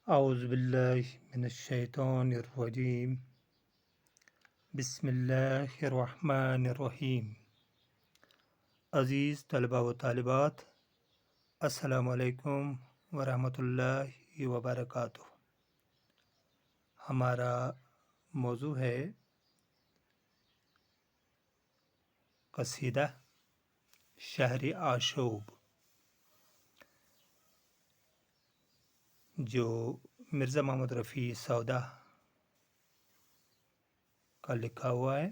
اعوذ باللہ من الشیطان الرجیم بسم اللہ الرحمن الرحیم۔ عزیز طلباء و طالبات، السلام علیکم ورحمۃ اللہ وبرکاتہ۔ ہمارا موضوع ہے قصیدہ شہر آشوب، جو مرزا محمد رفیع سودا کا لکھا ہوا ہے۔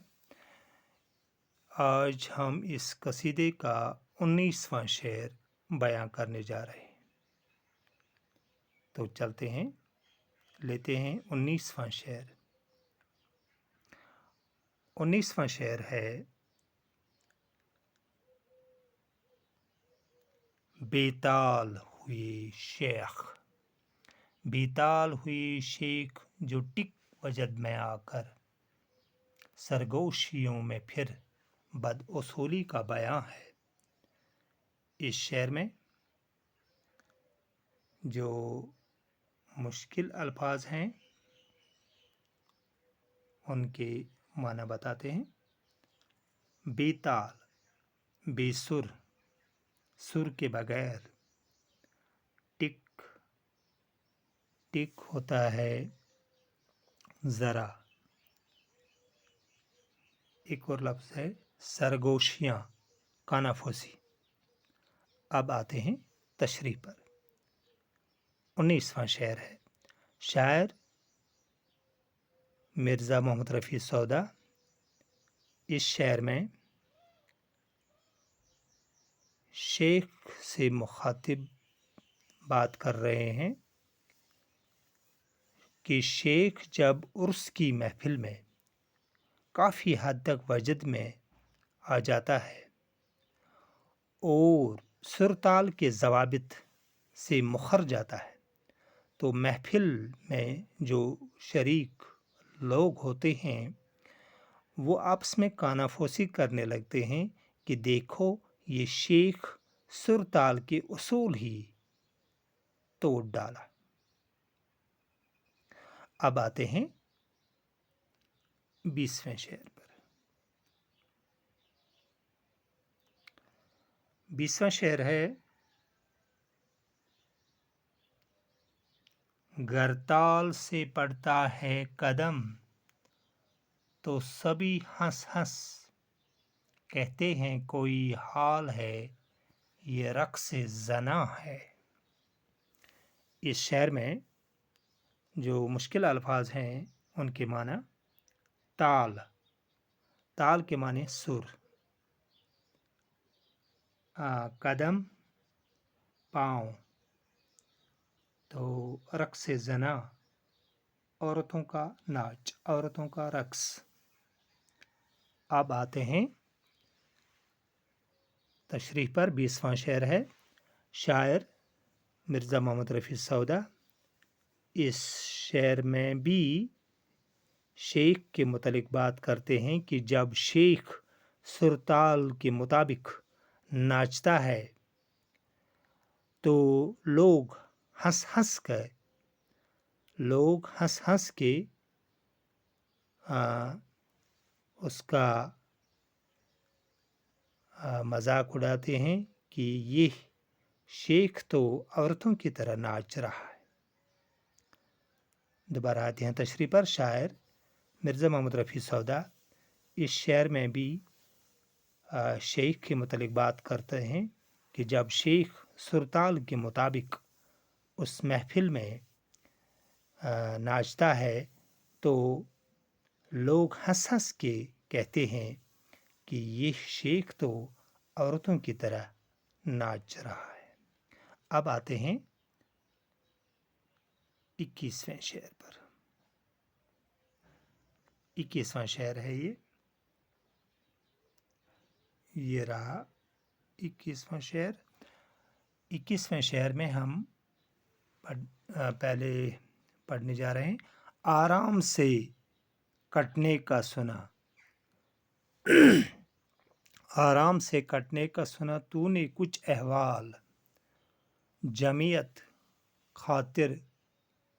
آج ہم اس قصیدے کا 19واں شعر بیان کرنے جا رہے ہیں، تو چلتے ہیں، لیتے ہیں 19واں شعر۔ 19واں شعر ہے: بیتال ہوئی شیخ، بیتال ہوئی شیخ جو ٹک وجد میں آ کر سرگوشیوں میں پھر بد اصولی کا بیان ہے۔ اس شعر میں جو مشکل الفاظ ہیں ان کے معنی بتاتے ہیں۔ بیتال، بے سر، سر کے بغیر۔ ٹک، ٹک ہوتا ہے ذرا۔ ایک اور لفظ ہے سرگوشیاں، کانافوسی۔ اب آتے ہیں تشریح پر۔ 19واں شعر ہے۔ شاعر مرزا محمد رفیع سودا اس شعر میں شیخ سے مخاطب بات کر رہے ہیں کہ شیخ جب عرس کی محفل میں کافی حد تک وجد میں آ جاتا ہے اور سرتال کے ضوابط سے مخر جاتا ہے، تو محفل میں جو شریک لوگ ہوتے ہیں وہ آپس میں کانافوسی کرنے لگتے ہیں کہ دیکھو یہ شیخ سرتال کے اصول ہی توڑ ڈالا۔ اب آتے ہیں 20ویں شعر پر۔ 20واں شعر ہے: گر تال سے پڑتا ہے قدم تو سبھی ہنس ہنس کہتے ہیں کوئی حال ہے، یہ رقص زنا ہے۔ اس شعر میں جو مشکل الفاظ ہیں ان کے معنی: تال، تال کے معنی سر، قدم پاؤں، تو رقص زنا عورتوں کا ناچ، عورتوں کا رقص۔ اب آتے ہیں تشریح پر۔ 20واں شعر ہے۔ شاعر مرزا محمد رفیع سودا اس شعر میں بھی شیخ کے متعلق بات کرتے ہیں کہ جب شیخ سرتال کے مطابق ناچتا ہے تو لوگ ہنس ہنس کے اس کا مذاق اڑاتے ہیں کہ یہ شیخ تو عورتوں کی طرح ناچ رہا ہے۔ دوبارہ آتے ہیں تشریح پر۔ شاعر مرزا محمد رفیع سودا اس شعر میں بھی شیخ کے متعلق بات کرتے ہیں کہ جب شیخ سرتال کے مطابق اس محفل میں ناچتا ہے تو لوگ ہنس کے کہتے ہیں کہ یہ شیخ تو عورتوں کی طرح ناچ رہا ہے۔ اب آتے ہیں 21ویں شعر پر۔ 21واں شعر ہے یہ رہا 21واں شعر۔ 21ویں شعر میں ہم پہلے پڑھنے جا رہے ہیں۔ آرام سے کٹنے کا سنا، آرام سے کٹنے کا سنا تو نے کچھ احوال، جمعیت خاطر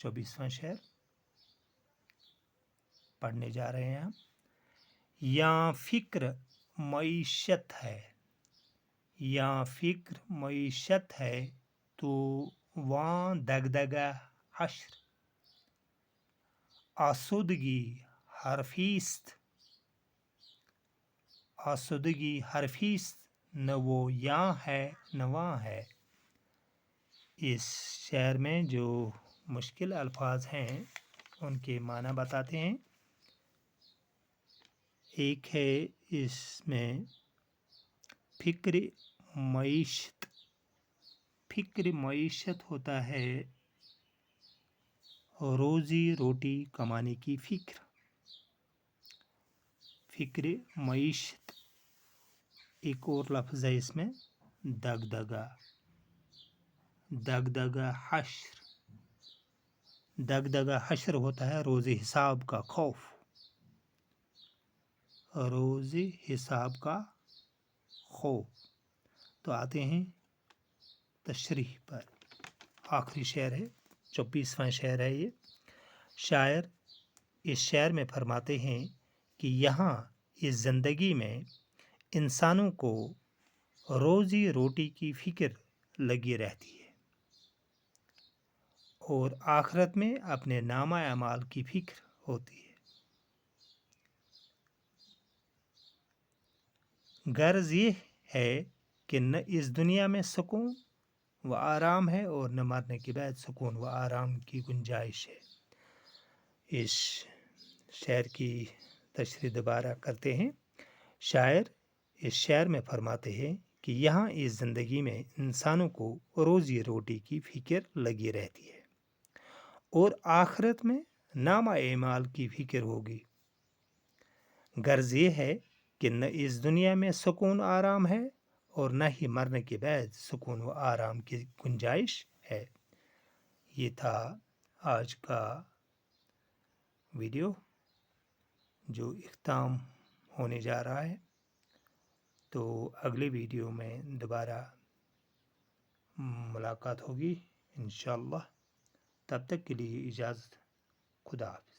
24واں شعر پڑھنے جا رہے ہیں ہم۔ یہاں فکر معیشت ہے، یہاں فکر معیشت ہے، تو وہاں دگدگہ حشر، آسودگی ہر فیصد، آسودگی ہر فیصد، نہ وہ یہاں ہے نہ وہاں ہے۔ اس شعر میں جو مشکل الفاظ ہیں ان کے معنی بتاتے ہیں۔ ایک ہے اس میں فکر معیشت، فکر معیشت ہوتا ہے روزی روٹی کمانے کی فکر، فکر معیشت۔ ایک اور لفظ ہے اس میں دگدگہ، دگدگہ حشر، دگدگہ حشر ہوتا ہے روز حساب کا خوف، روز حساب کا خوف۔ تو آتے ہیں تشریح پر۔ آخری شعر ہے، 24واں شعر ہے یہ۔ شاعر اس شعر میں فرماتے ہیں کہ یہاں اس زندگی میں انسانوں کو روزی روٹی کی فکر لگی رہتی ہے، اور آخرت میں اپنے نامہ اعمال کی فکر ہوتی ہے۔ غرض یہ ہے کہ نہ اس دنیا میں سکون و آرام ہے، اور نہ مرنے کے بعد سکون و آرام کی گنجائش ہے۔ اس شعر کی تشریح دوبارہ کرتے ہیں۔ شاعر اس شعر میں فرماتے ہیں کہ یہاں اس زندگی میں انسانوں کو روزی روٹی کی فکر لگی رہتی ہے، اور آخرت میں نامہ اعمال کی فکر ہوگی۔ غرض یہ ہے کہ نہ اس دنیا میں سکون آرام ہے، اور نہ ہی مرنے کے بعد سکون و آرام کی گنجائش ہے۔ یہ تھا آج کا ویڈیو جو اختتام ہونے جا رہا ہے۔ تو اگلے ویڈیو میں دوبارہ ملاقات ہوگی انشاءاللہ۔ تب تک کے لیے اجازت، خدا حافظ۔